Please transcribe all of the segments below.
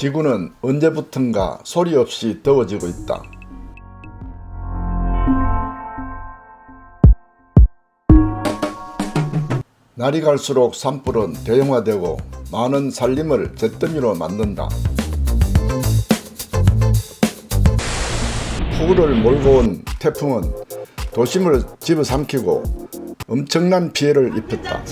지구는 언제부턴가 소리 없이 더워지고 있다. 날이 갈수록 산불은 대형화되고 많은 산림을 잿더미로 만든다. 폭우를 몰고 온 태풍은 도심을 집어삼키고 엄청난 피해를 입혔다.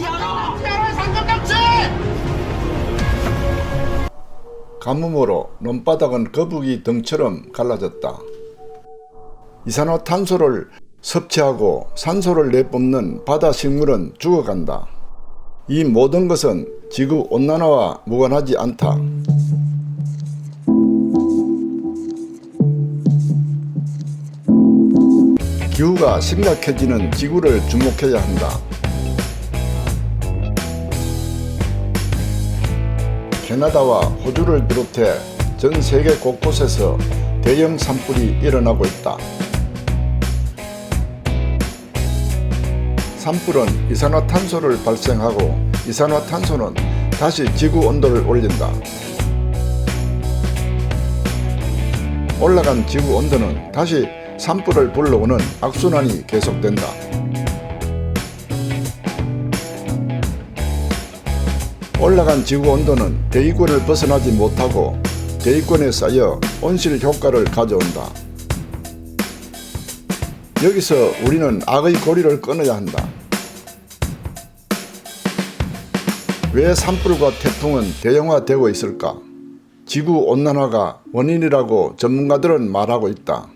가뭄으로 논바닥은 거북이 등처럼 갈라졌다. 이산화탄소를 섭취하고 산소를 내뿜는 바다 식물은 죽어간다. 이 모든 것은 지구온난화와 무관하지 않다. 기후가 심각해지는 지구를 주목해야 한다. 캐나다와 호주를 비롯해 전 세계 곳곳에서 대형 산불이 일어나고 있다. 산불은 이산화탄소를 발생하고 이산화탄소는 다시 지구 온도를 올린다. 올라간 지구 온도는 다시 산불을 불러오는 악순환이 계속된다. 올라간 지구 온도는 대기권을 벗어나지 못하고 대기권에 쌓여 온실 효과를 가져온다. 여기서 우리는 악의 고리를 끊어야 한다. 왜 산불과 태풍은 대형화되고 있을까? 지구온난화가 원인이라고 전문가들은 말하고 있다.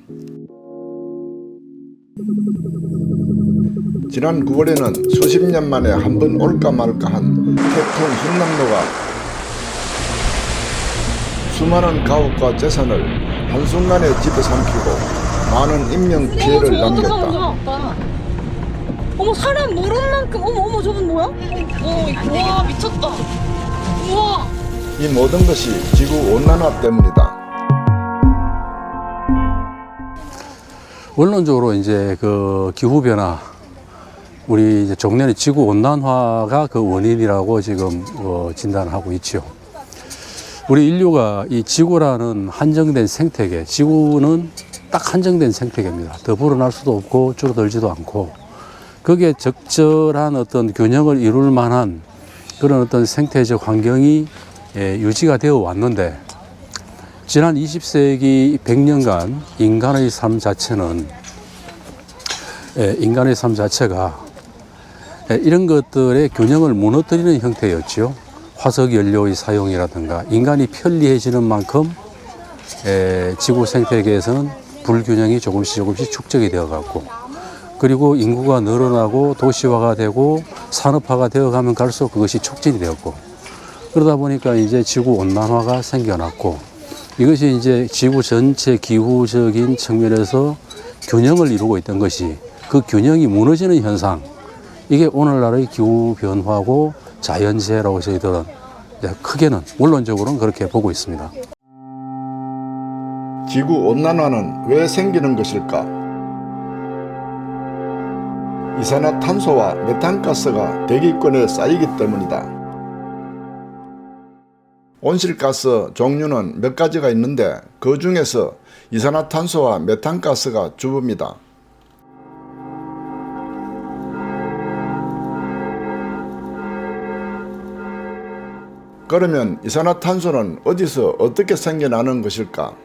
지난 9월에는 수십 년 만에 한 번 올까 말까한 태풍 흰남노가 수많은 가옥과 재산을 한순간에 집어삼키고 많은 인명 피해를 남겼다. 어머, 사람 모른 만큼. 어머 저분 뭐야? 우와 미쳤다. 우와. 이 모든 것이 지구온난화 때문이다. 원론적으로 이제 그 기후변화, 우리 이제 종래의 지구온난화가 그 원인이라고 지금 진단하고 있죠. 우리 인류가 이 지구라는 한정된 생태계, 지구는 딱 한정된 생태계입니다. 더 불어날 수도 없고 줄어들지도 않고, 거기에 적절한 어떤 균형을 이룰 만한 그런 어떤 생태적 환경이 유지가 되어 왔는데, 지난 20세기 100년간 인간의 삶 자체가 이런 것들의 균형을 무너뜨리는 형태였죠. 화석 연료의 사용이라든가 인간이 편리해지는 만큼 지구 생태계에서는 불균형이 조금씩 축적이 되어 갔고, 그리고 인구가 늘어나고 도시화가 되고 산업화가 되어 가면 갈수록 그것이 촉진이 되었고, 그러다 보니까 이제 지구 온난화가 생겨났고, 이것이 이제 지구 전체 기후적인 측면에서 균형을 이루고 있던 것이, 그 균형이 무너지는 현상, 이게 오늘날의 기후 변화고 자연재해라고 저희들은 크게는 원론적으로는 그렇게 보고 있습니다. 지구온난화는 왜 생기는 것일까? 이산화탄소와 메탄가스가 대기권에 쌓이기 때문이다. 온실가스 종류는 몇 가지가 있는데 그 중에서 이산화탄소와 메탄가스가 주범이다. 그러면 이산화탄소는 어디서 어떻게 생겨나는 것일까?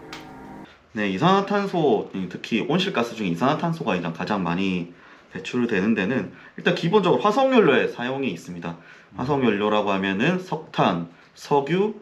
네, 이산화탄소, 특히 온실가스 중에 이산화탄소가 가장 많이 배출되는 데는 일단 기본적으로 화석연료의 사용이 있습니다. 화석연료라고 하면은 석탄, 석유,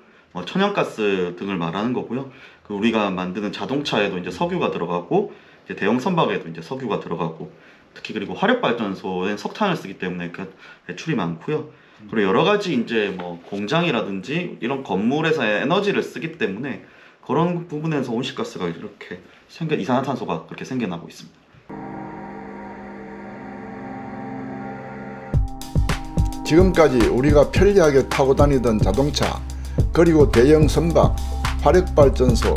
천연가스 등을 말하는 거고요. 그 우리가 만드는 자동차에도 이제 석유가 들어가고, 이제 대형 선박에도 이제 석유가 들어가고, 특히 그리고 화력발전소엔 석탄을 쓰기 때문에 그 배출이 많고요. 그리고 여러 가지 이제 공장이라든지 이런 건물에서의 에너지를 쓰기 때문에 그런 부분에서 온실가스가 이렇게 이산화탄소가 그렇게 생겨나고 있습니다. 지금까지 우리가 편리하게 타고 다니던 자동차, 그리고 대형 선박, 화력발전소,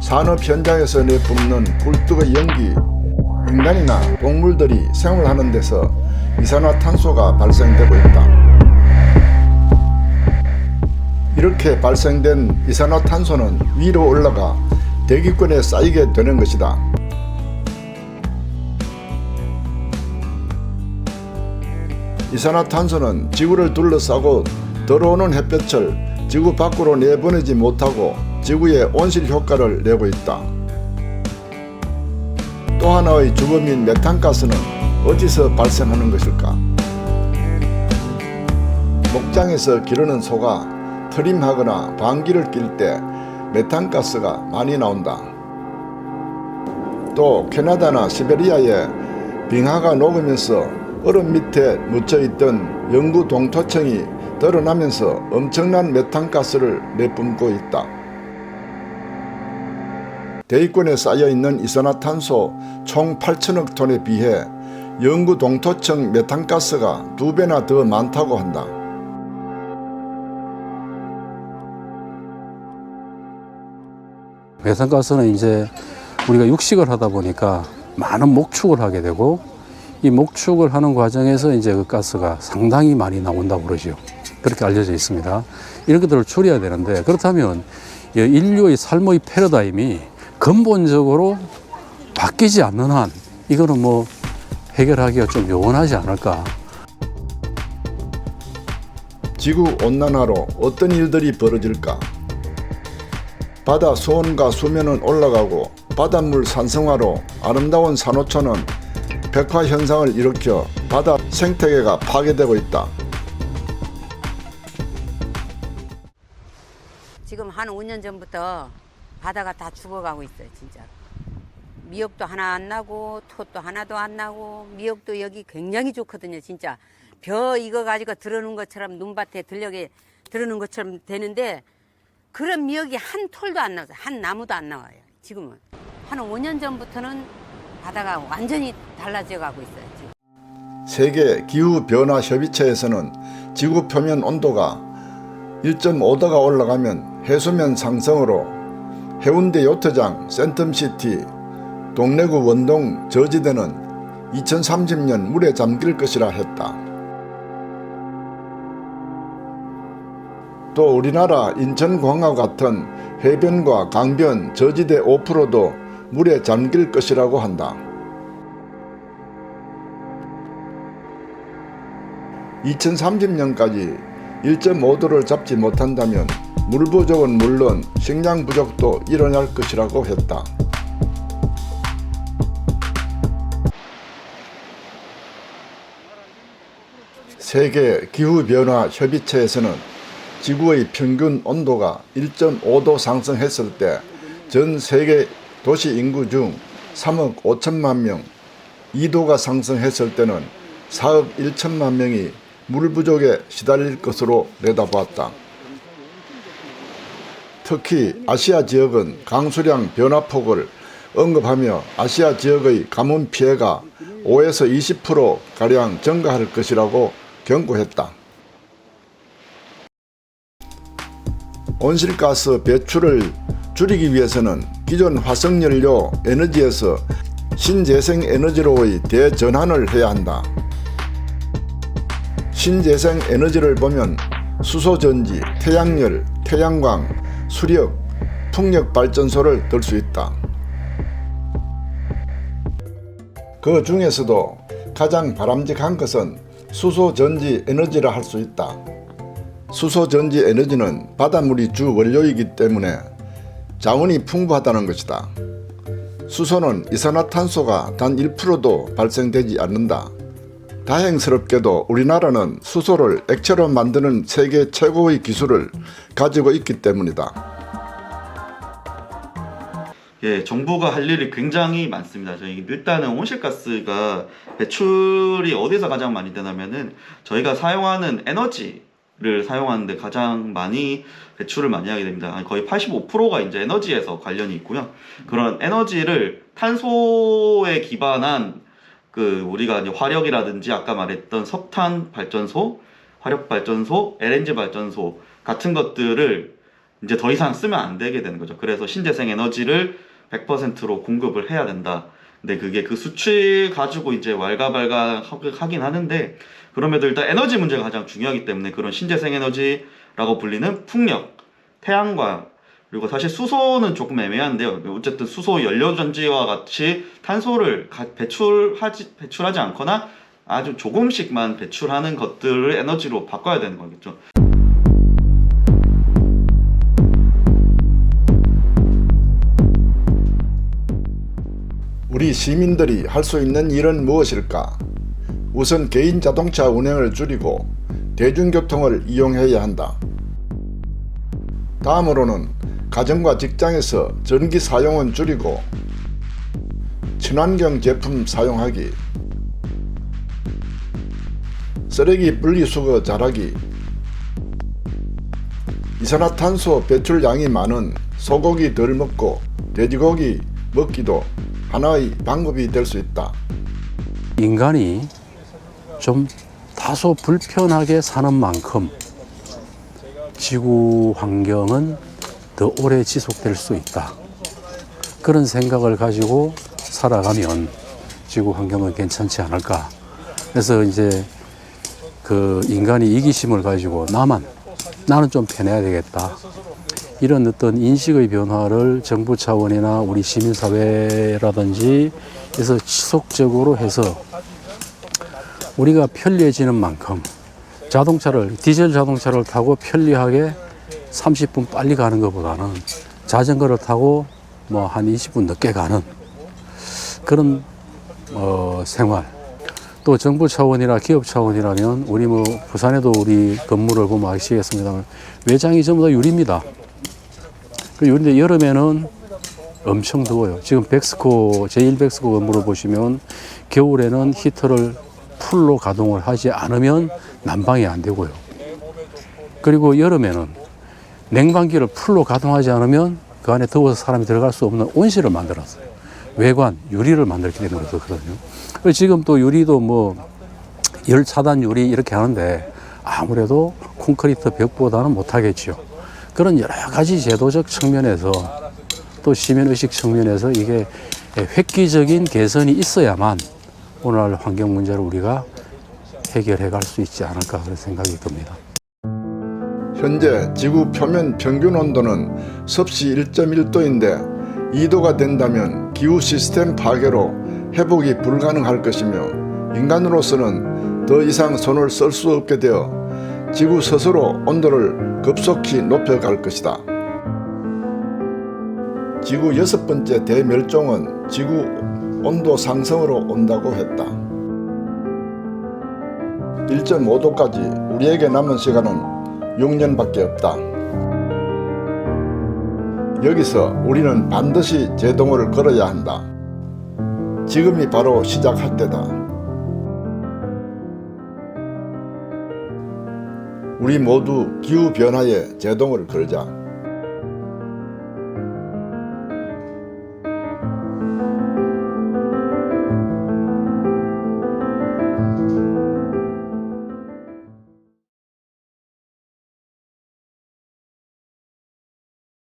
산업 현장에서 내뿜는 굴뚝의 연기, 인간이나 동물들이 생활하는 데서 이산화탄소가 발생되고 있다. 이렇게 발생된 이산화탄소는 위로 올라가 대기권에 쌓이게 되는 것이다. 이산화탄소는 지구를 둘러싸고 들어오는 햇볕을 지구 밖으로 내보내지 못하고 지구에 온실 효과를 내고 있다. 또 하나의 주범인 메탄가스는 어디서 발생하는 것일까? 목장에서 기르는 소가 트림하거나 방귀를 낄 때 메탄가스가 많이 나온다. 또 캐나다나 시베리아에 빙하가 녹으면서 얼음 밑에 묻혀있던 영구 동토층이 드러나면서 엄청난 메탄가스를 내뿜고 있다. 대기권에 쌓여있는 이산화탄소 총 8천억 톤에 비해 영구 동토층 메탄가스가 2배나 더 많다고 한다. 메탄가스는 이제 우리가 육식을 하다 보니까 많은 목축을 하게 되고 이 목축을 하는 과정에서 이제 그 가스가 상당히 많이 나온다고 그러죠. 그렇게 알려져 있습니다. 이런 것들을 줄여야 되는데 그렇다면 인류의 삶의 패러다임이 근본적으로 바뀌지 않는 한 이거는 뭐 해결하기가 좀 요원하지 않을까. 지구 온난화로 어떤 일들이 벌어질까? 바다 수온과 수면은 올라가고 바닷물 산성화로 아름다운 산호초는 백화 현상을 일으켜 바다 생태계가 파괴되고 있다. 지금 한 5년 전부터 바다가 다 죽어가고 있어요, 진짜. 미역도 하나 안 나고 톳도 하나도 안 나고 미역도 여기 굉장히 좋거든요, 진짜. 벼 이거 가지고 들어놓은 것처럼 눈밭에 들녘에 들어놓은 것처럼 되는데 그런 미역이 한 톨도 안 나와요. 한 나무도 안 나와요, 지금은. 한 5년 전부터는 바다가 완전히 달라져 가고 있어요, 지금. 세계 기후변화협의체에서는 지구 표면 온도가 1.5도가 올라가면 해수면 상승으로 해운대 요트장, 센텀시티, 동래구 원동 저지대는 2030년 물에 잠길 것이라 했다. 또 우리나라 인천공항과 같은 해변과 강변 저지대 5%도 물에 잠길 것이라고 한다. 2030년까지 1.5도를 잡지 못한다면 물 부족은 물론 식량 부족도 일어날 것이라고 했다. 세계 기후변화 협의체에서는 지구의 평균 온도가 1.5도 상승했을 때 전 세계 도시 인구 중 3억 5천만 명, 2도가 상승했을 때는 4억 1천만 명이 물 부족에 시달릴 것으로 내다보았다. 특히 아시아 지역은 강수량 변화폭을 언급하며 아시아 지역의 가뭄 피해가 5에서 20%가량 증가할 것이라고 경고했다. 온실가스 배출을 줄이기 위해서는 기존 화석연료 에너지에서 신재생 에너지로의 대전환을 해야 한다. 신재생 에너지를 보면 수소전지, 태양열, 태양광, 수력, 풍력발전소를 들 수 있다. 그 중에서도 가장 바람직한 것은 수소전지 에너지라 할 수 있다. 수소전지 에너지는 바닷물이 주 원료이기 때문에 자원이 풍부하다는 것이다. 수소는 이산화탄소가 단 1%도 발생되지 않는다. 다행스럽게도 우리나라는 수소를 액체로 만드는 세계 최고의 기술을 가지고 있기 때문이다. 예, 정부가 할 일이 굉장히 많습니다. 저희 일단은 온실가스가 배출이 어디서 가장 많이 되냐면은 저희가 사용하는 에너지를 사용하는데 가장 많이 배출을 많이 하게 됩니다. 거의 85%가 이제 에너지에서 관련이 있고요. 그런 에너지를 탄소에 기반한 우리가 이제 화력이라든지 아까 말했던 석탄 발전소, 화력 발전소, LNG 발전소 같은 것들을 이제 더 이상 쓰면 안 되게 되는 거죠. 그래서 신재생 에너지를 100%로 공급을 해야 된다. 근데 그게 그 수치 가지고 이제 왈가왈가 하긴 하는데 그럼에도 일단 에너지 문제가 가장 중요하기 때문에 그런 신재생 에너지, 라고 불리는 풍력, 태양광, 그리고 사실 수소는 조금 애매한데요. 어쨌든 수소 연료전지와 같이 탄소를 배출하지 않거나 아주 조금씩만 배출하는 것들을 에너지로 바꿔야 되는 거겠죠. 우리 시민들이 할 수 있는 일은 무엇일까? 우선 개인 자동차 운행을 줄이고 대중교통을 이용해야 한다. 다음으로는 가정과 직장에서 전기 사용은 줄이고 친환경 제품 사용하기, 쓰레기 분리수거 잘하기, 이산화탄소 배출량이 많은 소고기 덜 먹고 돼지고기 먹기도 하나의 방법이 될 수 있다. 인간이 좀 다소 불편하게 사는 만큼 지구 환경은 더 오래 지속될 수 있다. 그런 생각을 가지고 살아가면 지구 환경은 괜찮지 않을까. 그래서 이제 그 인간이 이기심을 가지고 나는 좀 편해야 되겠다. 이런 어떤 인식의 변화를 정부 차원이나 우리 시민사회라든지 해서 지속적으로 해서 우리가 편리해지는 만큼 디젤 자동차를 타고 편리하게 30분 빨리 가는 것보다는 자전거를 타고 뭐 한 20분 늦게 가는 그런 생활. 또 정부 차원이나 기업 차원이라면 우리 뭐 부산에도 우리 건물을 보면 아시겠습니다만 외장이 전부 다 유리입니다. 그 유리인데 여름에는 엄청 더워요. 지금 제1 백스코 건물을 보시면 겨울에는 히터를 풀로 가동을 하지 않으면 난방이 안 되고요. 그리고 여름에는 냉방기를 풀로 가동하지 않으면 그 안에 더워서 사람이 들어갈 수 없는 온실을 만들었어요. 외관, 유리를 만들기 때문에 그렇거든요. 그리고 지금 또 유리도 뭐 열 차단 유리 이렇게 하는데 아무래도 콘크리트 벽보다는 못하겠죠. 그런 여러 가지 제도적 측면에서 또 시민의식 측면에서 이게 획기적인 개선이 있어야만 오늘날 환경 문제를 우리가 해결해 갈 수 있지 않을까 그런 생각이 듭니다. 현재 지구 표면 평균 온도는 섭씨 1.1도인데 2도가 된다면 기후 시스템 파괴로 회복이 불가능할 것이며 인간으로서는 더 이상 손을 쓸 수 없게 되어 지구 스스로 온도를 급속히 높여갈 것이다. 지구 6번째 대멸종은 지구 온도 상승으로 온다고 했다. 1.5도까지 우리에게 남은 시간은 6년밖에 없다. 여기서 우리는 반드시 제동을 걸어야 한다. 지금이 바로 시작할 때다. 우리 모두 기후변화에 제동을 걸자.